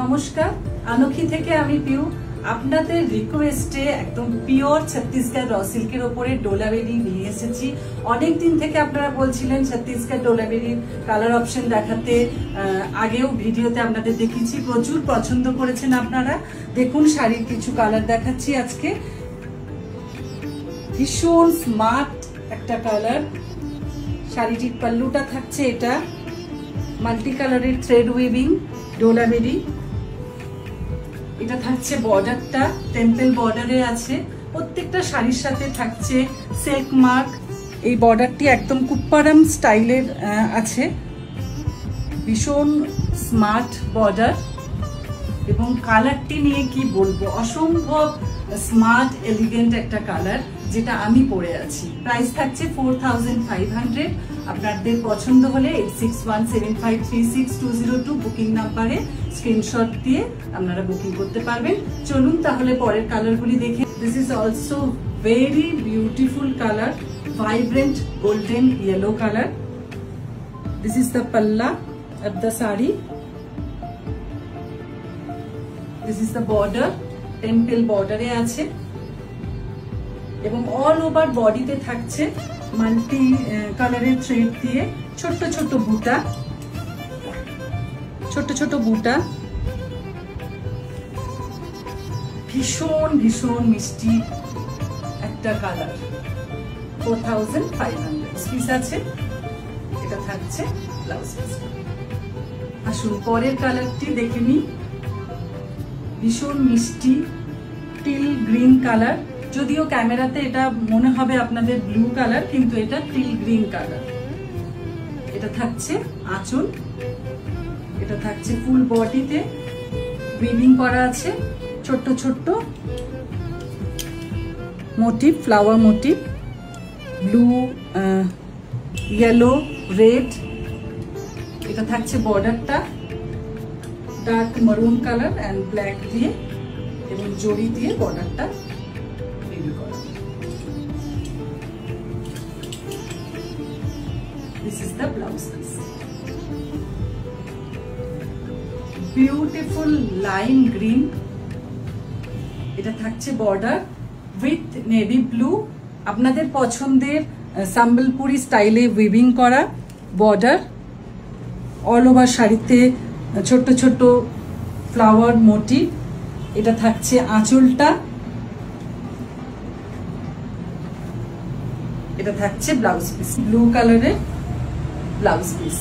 নমস্কার, আনখি থেকে আমি পিউ। আপনাদের রিকোয়েস্টে একদম পিওর ছত্তিশগড় র সিল্কের ওপরে ডোলাবেরি নিয়ে এসেছি। অনেক দিন থেকে আপনারা বলছিলেন ছত্তিশগড় ডোলাবেরির কালার অপশন দেখাতে। আগেও ভিডিওতে আপনাদের দেখিয়েছি, প্রচুর পছন্দ করেছেন আপনারা। দেখুন শাড়ির কিছু কালার দেখাচ্ছি আজকে। ভীষণ স্মার্ট একটা কালার। শাড়িটির পাল্লুটা থাকছে এটা মাল্টি কালারের থ্রেড উইভিং ডোলাবেরি। এটা থাকছে বর্ডারটা টেম্পল বর্ডারে আছে। প্রত্যেকটা শাড়ির সাথে থাকছে সেক মার্ক। এই বর্ডারটি একদম কুপ্পারাম স্টাইলের আছে। ভীষণ স্মার্ট বর্ডার এবং কালারটি নিয়ে কি বলবো, অসম্ভব স্মার্ট এলিগেন্ট একটা কালার, যেটা আমি পরে আছি। প্রাইস থাকছে 4500। আপনাদের পছন্দ হলে 8617536202 বুকিং নাম্বারে স্ক্রিনশট দিয়ে আপনারা বুকিং করতে পারবেন। চলুন তাহলে পরের কালারগুলি দেখে। This is also very beautiful colour, vibrant golden yellow colour. This is the pallu of the sari. This is the border, temple বর্ডারে আছে এবং অল ওভার বডিতে থাকছে মাল্টি কালারের থ্রেড দিয়ে ছোট্ট ছোট্ট বুটা, ছোট্ট ছোট্ট বুটা। ভীষণ ভীষণ মিষ্টি একটা কালার। 4500 পিস আছে। এটা থাকছে ব্লাউজ পিস। আসুন পরের কালারটি দেখে নিই। ভীষণ মিষ্টি টিল গ্রিন কালার। যদিও ক্যামেরাতে এটা মনে হবে আপনাদের ব্লু কালার, কিন্তু এটা টিল গ্রিন কালার। এটা থাকছে আঁচল। এটা থাকছে ফুল বডিতে উইভিং করা আছে ছোট্ট ছোট্ট motif, flower motif, blue, yellow, red. এটা থাকছে বর্ডারটা ডার্ক মারুন কালার এন্ড ব্ল্যাক দিয়ে এবং জড়ি দিয়ে বর্ডারটা রিভিউ করা। This is the blouse piece. Beautiful lime green. এটা থাকছে বর্ডার উইথ নেভি ব্লু। আপনাদের পছন্দের সাম্বলপুরি স্টাইলে উইভিং করা বর্ডার। অল ওভার শাড়িতে ছোট্ট ছোট্ট ফ্লাওয়ার মোটিভ। এটা থাকছে আঁচলটা। এটা থাকছে ব্লাউজ পিস, ব্লু কালারের blouse piece.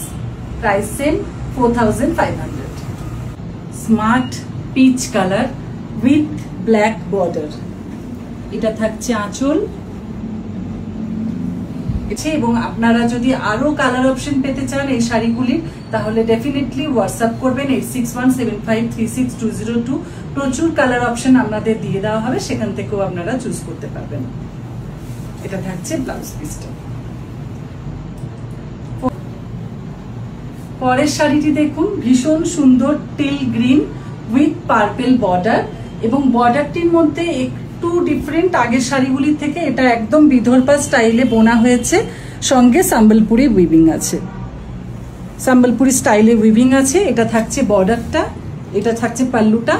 Price same 4500। Smart peach colour with black border. এটা থাকছে আঁচল। এবং আপনারা যদি আরো কালার অপশন পেতে চান এই শাড়িগুলির, তাহলে ডেফিনেটলি হোয়াটসঅ্যাপ করবেন 8617536202। প্রচুর কালার অপশন আপনাদের দিয়ে দেওয়া হবে, সেখান থেকেও আপনারা চুজ করতে পারবেন। এটা থাকছে ব্লাউজ পিসটা। পরের শাড়িটি দেখুন, ভীষণ সুন্দর till green with purple border এবং বর্ডারটির মধ্যে একটু ডিফারেন্ট আগের শাড়িগুলির থেকে। এটা একদম বিদর্ভা স্টাইলে বোনা হয়েছে, সঙ্গে সম্বলপুরি উইভিং আছে, সম্বলপুরি স্টাইলে উইভিং আছে। এটা থাকছে বর্ডারটা, এটা থাকছে পাল্লুটা।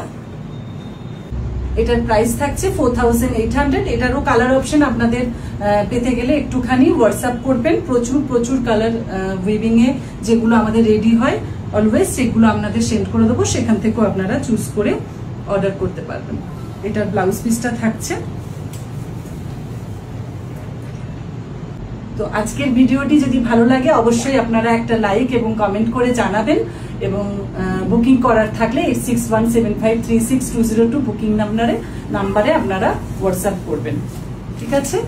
এটার প্রাইস থাকছে 4800। এটারও কালার অপশন আপনাদের পেতে গেলে একটুখানি হোয়াটসঅ্যাপ করবেন। প্রচুর প্রচুর কালার উইভিং এ যেগুলো আমাদের রেডি হয় অলওয়েজ, সেগুলো আপনাদের সেন্ড করে দেবো, সেখান থেকেও আপনারা চুজ করে অর্ডার করতে পারবেন। এটার ব্লাউজ পিসটা থাকছে। তো আজকের ভিডিওটি যদি ভালো লাগে অবশ্যই আপনারা একটা লাইক এবং কমেন্ট করে জানাবেন এবং বুকিং করার থাকলে 8617536202 বুকিং নাম্বারে আপনারা হোয়াটসঅ্যাপ করবেন। ঠিক আছে।